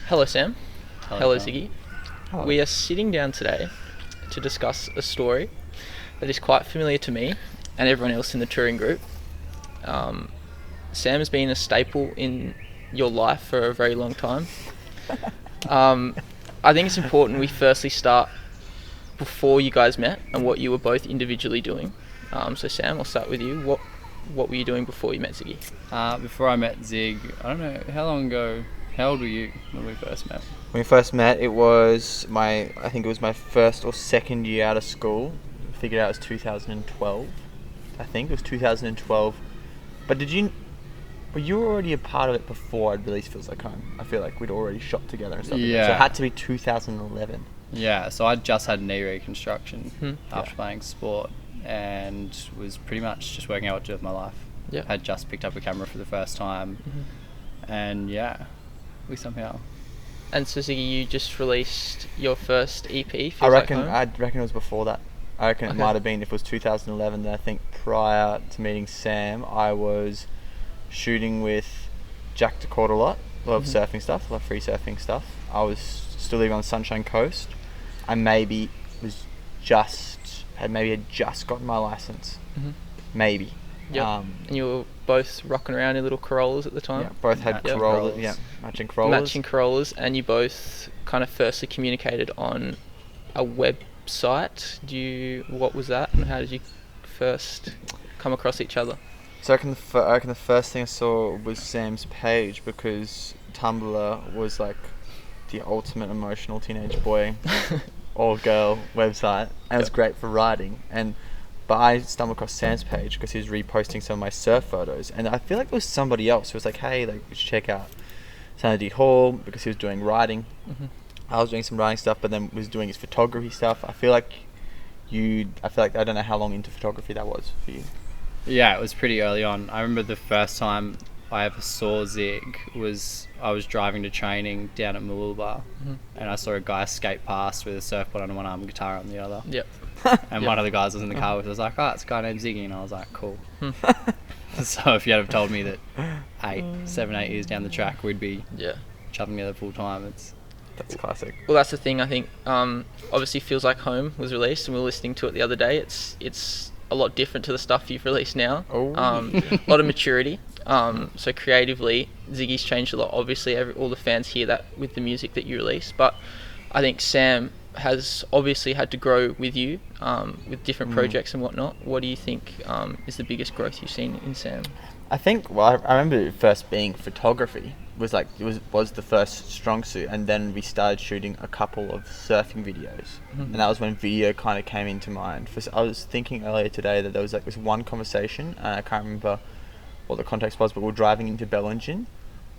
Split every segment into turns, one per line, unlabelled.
Hello, Sam. Hello,
Hello.
Ziggy.
Hello.
We are sitting down today to discuss a story that is quite familiar to me and everyone else in the touring group. Sam has been a staple in your life for a very long time. I think it's important we firstly start before you guys met and what you were both individually doing. So Sam, I'll start with you. What were you doing before you met Ziggy?
Before I met Zig, I don't know, how long ago, how old were you when we first met?
When we first met, I think it was my first or second year out of school. I figured out it was 2012. I think it was 2012. But were you already a part of it before I'd released Feels Like Home? I feel like we'd already shot together and stuff.
Yeah.
So it had to be 2011.
Yeah, so I just had knee reconstruction after
Yeah.
playing sport and was pretty much just working out what to do with my life.
Yeah.
Had just picked up a camera for the first time and yeah, we somehow...
And so Ziggy, you just released your first EP, Feels
I
Like
reckon
Home?
it was before that. I reckon
Okay.
it might have been, if it was 2011, then I think prior to meeting Sam, I was shooting with Jack DeCourt a lot. Love surfing stuff, love free surfing stuff. I was still living on the Sunshine Coast. I maybe had just gotten my license. Maybe.
Yep. And you were both rocking around in little Corollas at the time?
Yeah, both had
Matching
Corolla,
Corollas.
yeah, matching Corollas.
Matching Corollas, and you both kind of firstly communicated on a website. What was that, and how did you first come across each other?
So I reckon the first thing I saw was Sam's page, because Tumblr was like the ultimate emotional teenage boy or girl website, and it was great for writing. But I stumbled across Sam's page because he was reposting some of my surf photos, and I feel like there was somebody else who was like, "Hey, like, we should check out Sandy Hall," because he was doing writing. I was doing some writing stuff, but then was doing his photography stuff. I feel like I don't know how long into photography that was for you.
Yeah, it was pretty early on. I remember the first time I ever saw Zig was I was driving to training down at Malulba and I saw a guy skate past with a surfboard on one arm and guitar on the other.
Yep.
And one of the guys was in the car with us, like, oh, it's a guy named Ziggy. And I was like, cool. So if you had have told me that 7, 8 years down the track we'd be
Yeah.
chubbing together full time,
That's classic.
Well, that's the thing. I think obviously Feels Like Home was released, and we were listening to it the other day. It's a lot different to the stuff you've released now.
Oh.
A lot of maturity. So creatively, Ziggy's changed a lot. Obviously, all the fans hear that with the music that you release. But I think Sam has obviously had to grow with you with different projects and whatnot. What do you think is the biggest growth you've seen in Sam?
I think, well, I remember it first being photography was the first strong suit, and then we started shooting a couple of surfing videos, and that was when video kind of came into mind. I was thinking earlier today that there was like this one conversation, and I can't remember what the context was, but we were driving into Bellingen,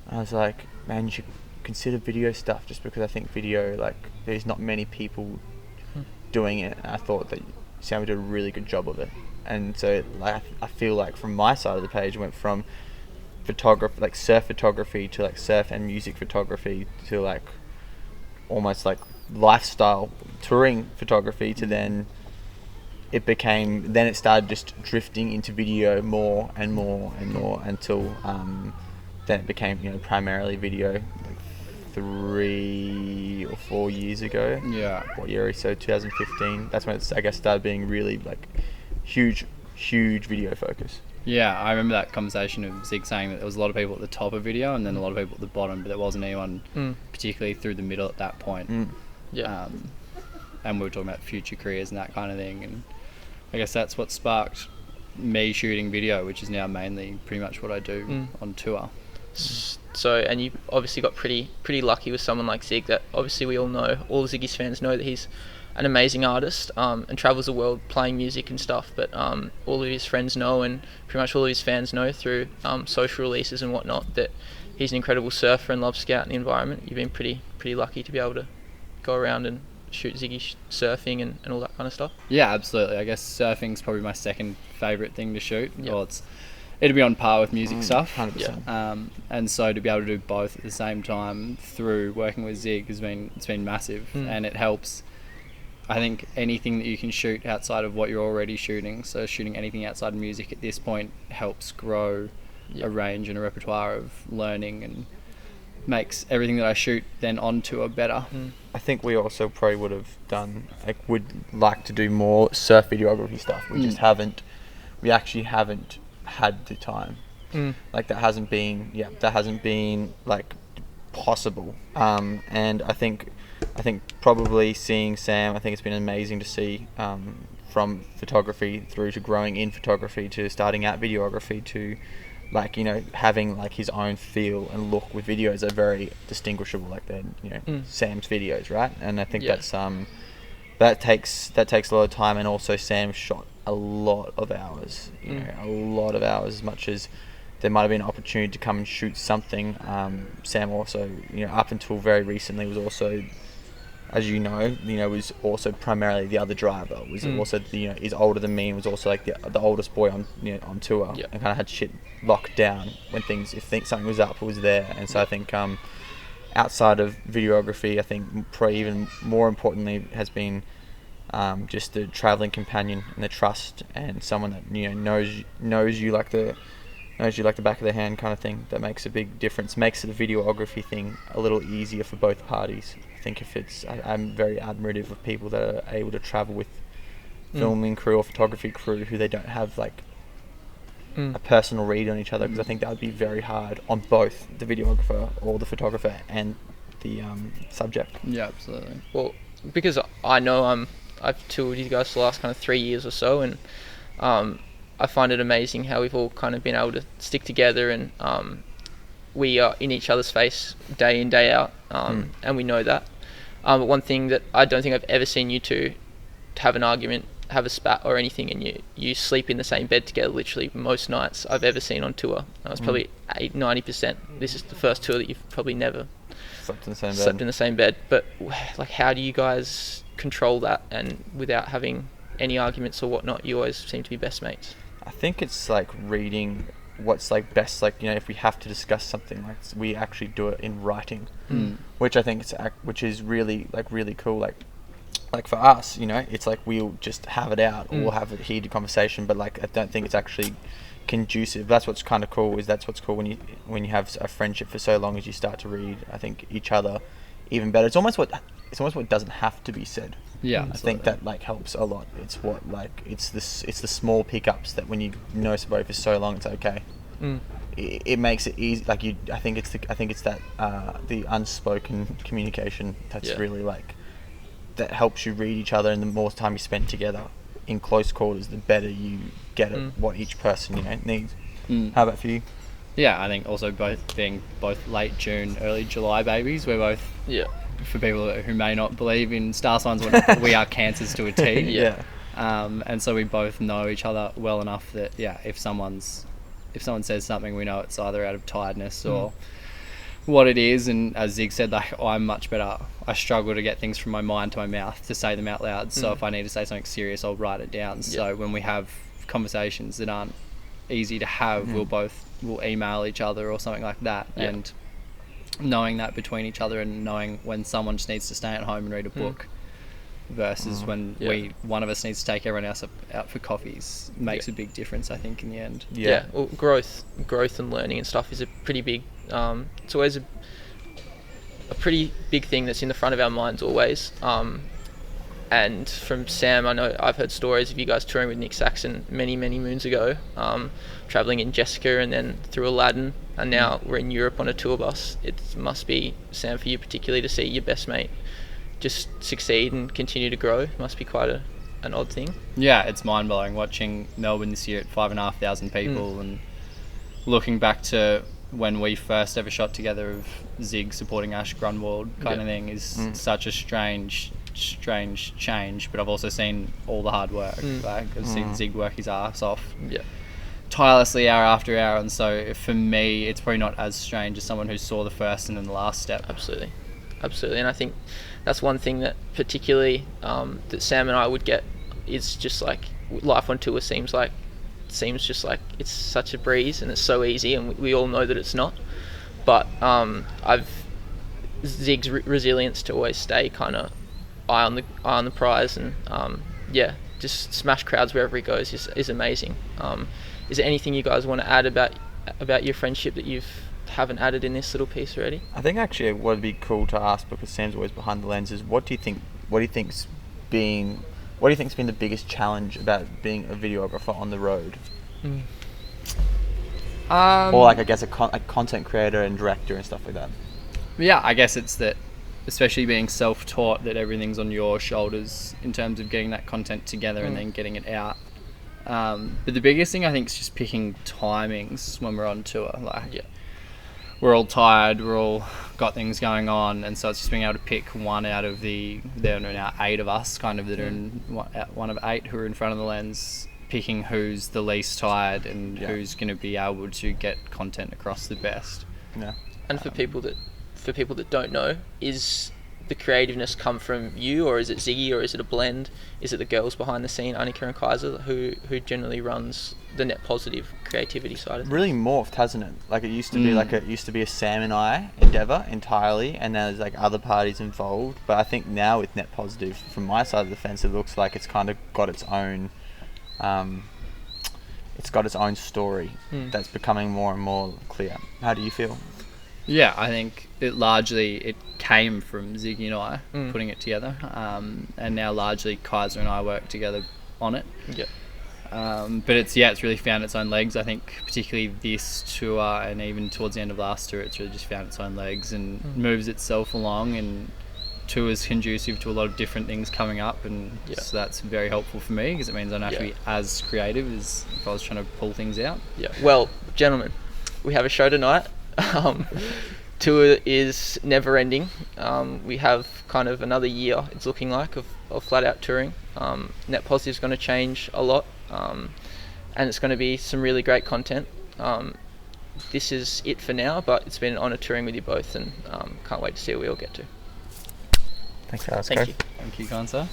and I was like, man, you should consider video stuff, just because I think video, like, there's not many people doing it, and I thought that Sam would do a really good job of it. And so, like, I feel like from my side of the page, it went from photography, like surf photography, to like surf and music photography, to like almost like lifestyle touring photography, to then it started just drifting into video more and more and more until then it became, primarily video, like 3 or 4 years ago.
Yeah.
What year? So 2015. That's when I guess started being really like huge video focus.
Yeah, I remember that conversation of Zig saying that there was a lot of people at the top of video and then a lot of people at the bottom, but there wasn't anyone particularly through the middle at that point.
Yeah.
And we were talking about future careers and that kind of thing, and I guess that's what sparked me shooting video, which is now mainly pretty much what I do on tour.
So, and you obviously got pretty lucky with someone like Zig, that obviously we all know, all Ziggy's fans know that he's an amazing artist and travels the world playing music and stuff, but all of his friends know, and pretty much all of his fans know through social releases and whatnot, that he's an incredible surfer and loves scouting the environment. You've been pretty lucky to be able to go around and shoot Ziggy surfing and all that kind of stuff.
Yeah, absolutely. I guess surfing's probably my second favourite thing to shoot.
Yep.
Well, it'd be on par with music stuff.
100%.
And so to be able to do both at the same time through working with Zig it's been massive, and it helps. I think anything that you can shoot outside of what you're already shooting, so shooting anything outside of music at this point helps grow a range and a repertoire of learning and makes everything that I shoot then on tour better.
I think we also probably would have done, like, would like to do more surf videography stuff. We just haven't, we actually haven't had the time. Like, that hasn't been like possible. And I think probably seeing Sam, I think it's been amazing to see, from photography through to growing in photography to starting out videography to, like, you know, having like his own feel and look with videos are very distinguishable, like they're, you know, Sam's videos, right? And I think that's that takes a lot of time. And also Sam shot a lot of hours, you know, a lot of hours. As much as there might have been an opportunity to come and shoot something, Sam also, you know, up until very recently was also, as you know, was also primarily the other driver. Was also, you know, is older than me and was also like the oldest boy on, you know, on tour, and kind of had shit locked down when something was up, it was there. And so I think outside of videography, I think probably even more importantly has been just the traveling companion and the trust, and someone that, you know, knows you like the back of their hand kind of thing. That makes a big difference. Makes the videography thing a little easier for both parties. I think I'm very admirative of people that are able to travel with filming crew or photography crew who they don't have like a personal read on each other, because I think that would be very hard on both the videographer or the photographer and the subject.
Yeah, absolutely.
Well, because I know I've toured with you guys for the last kind of 3 years or so, and I find it amazing how we've all kind of been able to stick together, and we are in each other's face day in, day out, and we know that. But one thing that I don't think I've ever seen you two have an argument, have a spat or anything, and you sleep in the same bed together literally most nights I've ever seen on tour. That was probably 90%. This is the first tour that you've probably never
Slept in the same
bed. But like, how do you guys control that, and without having any arguments or whatnot, you always seem to be best mates?
I think it's like reading what's like best, like, you know, if we have to discuss something, like we actually do it in writing, which I think which is really cool. Like for us, you know, it's like we'll just have it out, or we'll have a heated conversation, but like I don't think it's actually conducive. That's what's kind of cool. That's what's cool when you have a friendship for so long, as you start to read, I think, each other even better. It's almost what doesn't have to be said.
Yeah,
I think that like helps a lot. It's what, like, it's the small pickups that when you know somebody for so long, it's okay. It makes it easy. Like I think it's that the unspoken communication that's really like that helps you read each other, and the more time you spend together in close quarters, the better you get at what each person, you know, needs. How about for you?
Yeah, I think also being both late June, early July babies, we're both, for people who may not believe in star signs, we are Cancers to a T. And so we both know each other well enough that if someone says something, we know it's either out of tiredness or what it is. And as Zig said, like, I'm much better. I struggle to get things from my mind to my mouth to say them out loud. So if I need to say something serious, I'll write it down. So when we have conversations that aren't easy to have, we'll email each other or something like that. And knowing that between each other, and knowing when someone just needs to stay at home and read a book versus when one of us needs to take everyone else out for coffees makes a big difference, I think, in the end.
Well, growth and learning and stuff is a pretty big it's always a pretty big thing that's in the front of our minds always. And from Sam, I know I've heard stories of you guys touring with Nick Saxon many moons ago, travelling in Jessica and then through Aladdin, and now we're in Europe on a tour bus. It must be, Sam, for you particularly, to see your best mate just succeed and continue to grow. It must be quite an odd thing. Yeah,
it's mind-blowing watching Melbourne this year at 5,500 people, and looking back to when we first ever shot together of Zig supporting Ash Grunwald kind of thing is such a strange change. But I've also seen all the hard work. Like, I've seen Zig work his ass off tirelessly hour after hour, and so for me it's probably not as strange as someone who saw the first and then the last step.
Absolutely. And I think that's one thing that particularly that Sam and I would get, is just like life on tour seems just like it's such a breeze and it's so easy, and we all know that it's not. But Zig's resilience to always stay kind of eye on the prize, and just smash crowds wherever he goes is amazing. Is there anything you guys want to add about your friendship that you've haven't added in this little piece already?
I think actually what would be cool to ask, because Sam's always behind the lens, is what do you think's been the biggest challenge about being a videographer on the road? Or like, I guess, a content creator and director and stuff like that.
Yeah, I guess it's that, especially being self-taught, that everything's on your shoulders in terms of getting that content together and then getting it out. But the biggest thing I think is just picking timings when we're on tour. Like, we're all tired, we're all got things going on, and so it's just being able to pick one out of there are now 8 of us kind of that are in one of 8 who are in front of the lens, picking who's the least tired and who's going to be able to get content across the best.
Yeah.
And for people that don't know, is the creativeness come from you, or is it Ziggy, or is it a blend? Is it the girls behind the scene, Annika and Kaiser, who generally runs the net positive creativity side of things?
Really morphed, hasn't it? Like, it used to be a Sam and I endeavour entirely, and now there's like other parties involved. But I think now with net positive, from my side of the fence, it looks like it's kind of got its own story that's becoming more and more clear. How do you feel?
Yeah, I think it came from Ziggy and I putting it together, and now largely Kaiser and I work together on it.
Yeah.
But it's really found its own legs. I think particularly this tour, and even towards the end of last tour, it's really just found its own legs and moves itself along, and tour's conducive to a lot of different things coming up, and so that's very helpful for me, because it means I don't have to be as creative as if I was trying to pull things out.
Yeah. Well, gentlemen, we have a show tonight. Tour is never ending. We have kind of another year, it's looking like, of flat out touring. Net positive is going to change a lot, and it's going to be some really great content. This is it for now, but it's been an honour touring with you both, and can't wait to see where we all get to.
Thanks, Alex.
Thank you.
Thank you, Kansa.